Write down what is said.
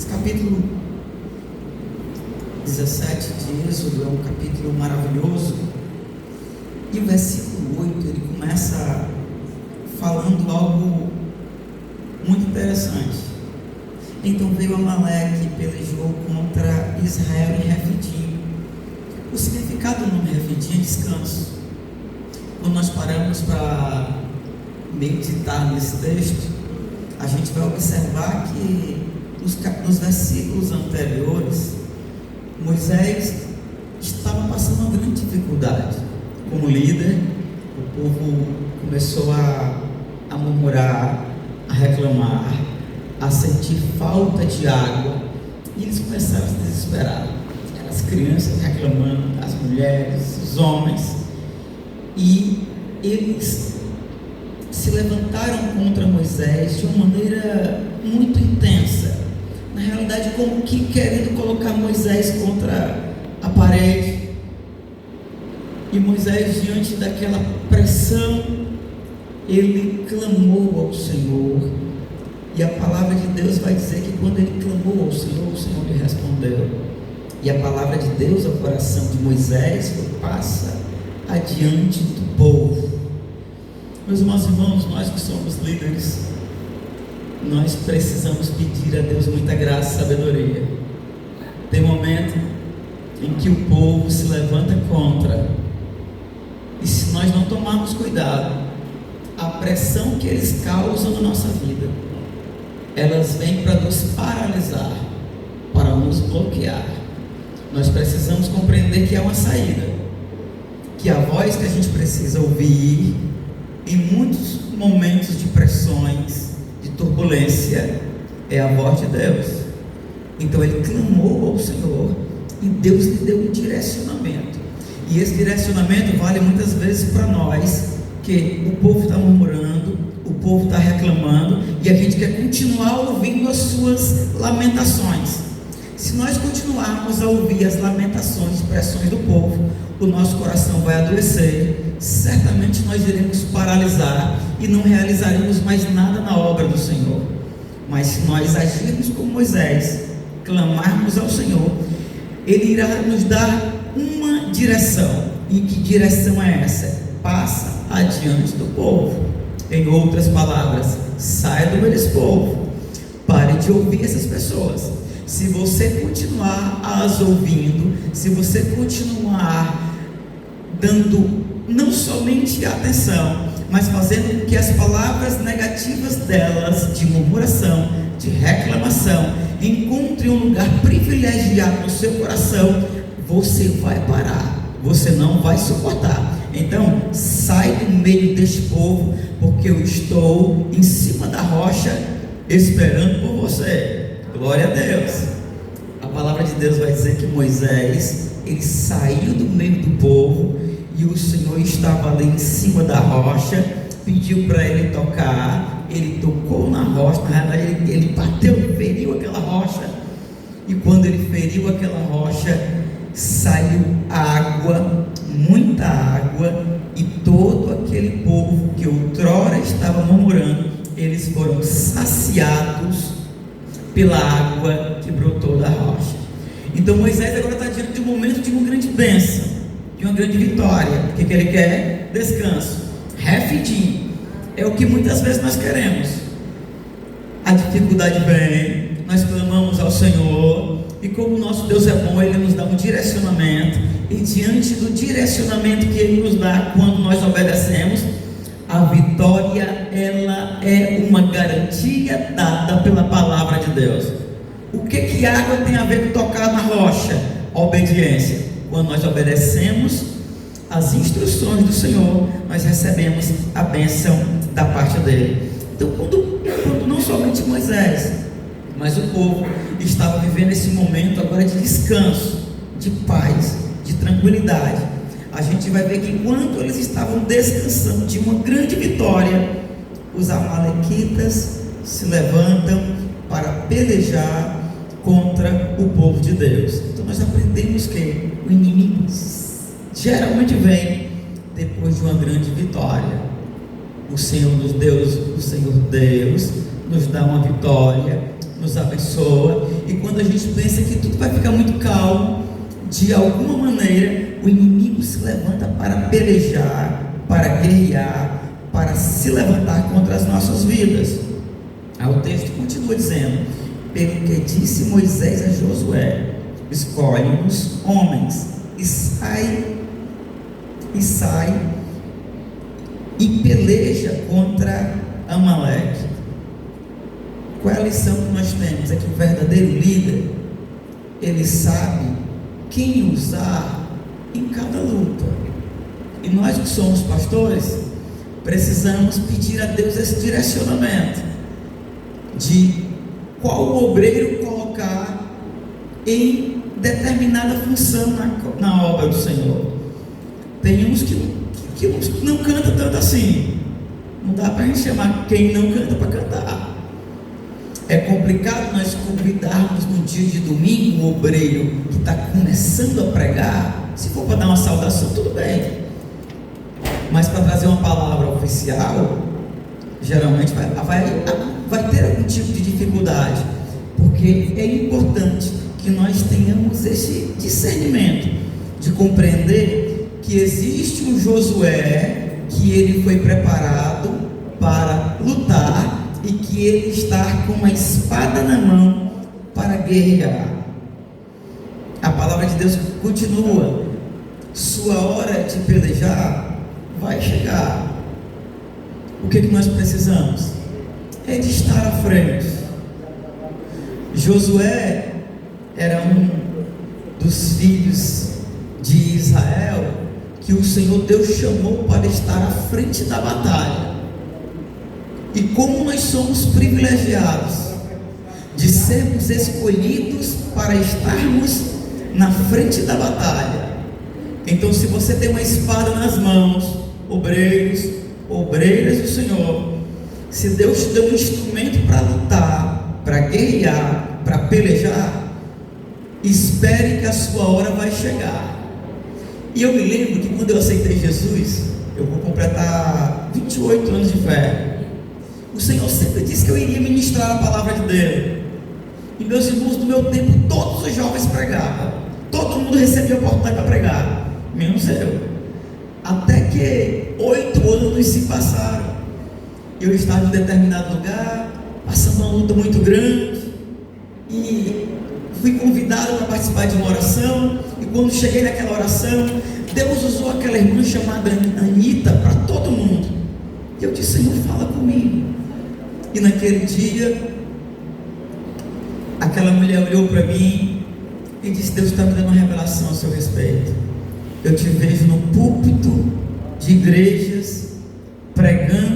Esse capítulo 17 de Êxodo é um capítulo maravilhoso. E o versículo 8, ele começa falando algo muito interessante. Então veio Amaleque e pelejou contra Israel em Refidim. O significado do nome Refidim é descanso. Quando nós paramos para meditar nesse texto, a gente vai observar que nos versículos anteriores, Moisés estava passando uma grande dificuldade. Como líder, o povo começou a murmurar, a reclamar, a sentir falta de água, e eles começaram a se desesperar. As crianças reclamando, as mulheres, os homens, e eles se levantaram contra Moisés de uma maneira muito intensa, na realidade como que querendo colocar Moisés contra a parede. E Moisés, diante daquela pressão, ele clamou ao Senhor, e a palavra de Deus vai dizer que quando ele clamou ao Senhor, o Senhor lhe respondeu. E a palavra de Deus ao coração de Moisés foi: passa adiante do povo. Meus irmãos, nós que somos líderes, nós precisamos pedir a Deus muita graça e sabedoria. Tem momento em que o povo se levanta contra, e se nós não tomarmos cuidado, a pressão que eles causam na nossa vida, elas vêm para nos paralisar, para nos bloquear. Nós precisamos compreender que há uma saída, que a voz que a gente precisa ouvir em muitos momentos de pressões, de turbulência, é a voz de Deus. Então ele clamou ao Senhor, e Deus lhe deu um direcionamento, e esse direcionamento vale muitas vezes para nós, que o povo está murmurando, o povo está reclamando, e a gente quer continuar ouvindo as suas lamentações. Se nós continuarmos a ouvir as lamentações e pressões do povo, o nosso coração vai adoecer, certamente nós iremos paralisar e não realizaremos mais nada na obra do Senhor. Mas se nós agirmos como Moisés, clamarmos ao Senhor, Ele irá nos dar uma direção. E que direção é essa? Passa adiante do povo. Em outras palavras, saia do meio desse povo, pare de ouvir essas pessoas. Se você continuar as ouvindo, se você continuar dando não somente atenção, mas fazendo com que as palavras negativas delas, de murmuração, de reclamação, encontrem um lugar privilegiado no seu coração, você vai parar, você não vai suportar. Então, sai do meio deste povo, porque eu estou em cima da rocha, esperando por você. Glória a Deus. A palavra de Deus vai dizer que Moisés, ele saiu do meio do povo, e o Senhor estava ali em cima da rocha, pediu para ele tocar, ele tocou na rocha, na verdade ele bateu, feriu aquela rocha, e quando ele feriu aquela rocha, saiu água, muita água, e todo aquele povo que outrora estava murmurando, eles foram saciados pela água que brotou da rocha. Então Moisés agora está diante de um momento de uma grande bênção, de uma grande vitória. O que ele quer? Descanso. Refidim é o que muitas vezes nós queremos. A dificuldade vem, nós clamamos ao Senhor, e como o nosso Deus é bom, Ele nos dá um direcionamento, e diante do direcionamento que Ele nos dá, quando nós obedecemos, a vitória, ela é uma garantia dada pela palavra de Deus. O que a água tem a ver com tocar na rocha? A obediência. Quando nós obedecemos as instruções do Senhor, nós recebemos a bênção da parte dele. Então, quando não somente Moisés, mas o povo estava vivendo esse momento agora de descanso, de paz, de tranquilidade, a gente vai ver que enquanto eles estavam descansando de uma grande vitória, os amalequitas se levantam para pelejar contra o povo de Deus. Então nós aprendemos que o inimigo geralmente vem depois de uma grande vitória. O Senhor Deus nos dá uma vitória, nos abençoa, e E quando a gente pensa que tudo vai ficar muito calmo, de alguma maneira o inimigo se levanta para pelejar, para guerrear, para se levantar contra as nossas vidas. Aí o texto continua dizendo: pelo que disse Moisés a Josué, escolhe-nos homens e sai e peleja contra Amaleque. Qual é a lição que nós temos? É que o verdadeiro líder, ele sabe quem usar em cada luta. E nós que somos pastores, precisamos pedir a Deus esse direcionamento de qual obreiro colocar em determinada função na obra do Senhor. Tem uns que não canta tanto assim. Não dá para a gente chamar quem não canta para cantar. É complicado nós convidarmos no dia de domingo um obreiro que está começando a pregar. Se for para dar uma saudação, tudo bem, mas para trazer uma palavra oficial, geralmente vai ter algum tipo de dificuldade, porque é importante que nós tenhamos esse discernimento de compreender que existe um Josué, que ele foi preparado para lutar e que ele está com uma espada na mão para guerrear. A palavra de Deus continua: sua hora de pelejar vai chegar. O que nós precisamos? É de estar à frente. Josué era um dos filhos de Israel que o Senhor Deus chamou para estar à frente da batalha. E como nós somos privilegiados de sermos escolhidos para estarmos na frente da batalha. Então, se você tem uma espada nas mãos, obreiros, obreiras do Senhor, se Deus te deu um instrumento para lutar, para guerrear, para pelejar, espere que a sua hora vai chegar. E eu me lembro que quando eu aceitei Jesus, eu vou completar 28 anos de fé. O Senhor sempre disse que eu iria ministrar a palavra de Deus. E meus irmãos, no meu tempo, todos os jovens pregavam. Todo mundo recebia a oportunidade para pregar, menos eu. Até que 8 anos se passaram. Eu estava em determinado lugar, passando uma luta muito grande, e fui convidado para participar de uma oração. E quando cheguei naquela oração, Deus usou aquela irmã chamada Anitta para todo mundo. E eu disse: Senhor, fala comigo. E naquele dia, aquela mulher olhou para mim e disse: Deus está me dando uma revelação a seu respeito. Eu te vejo no púlpito de igrejas, pregando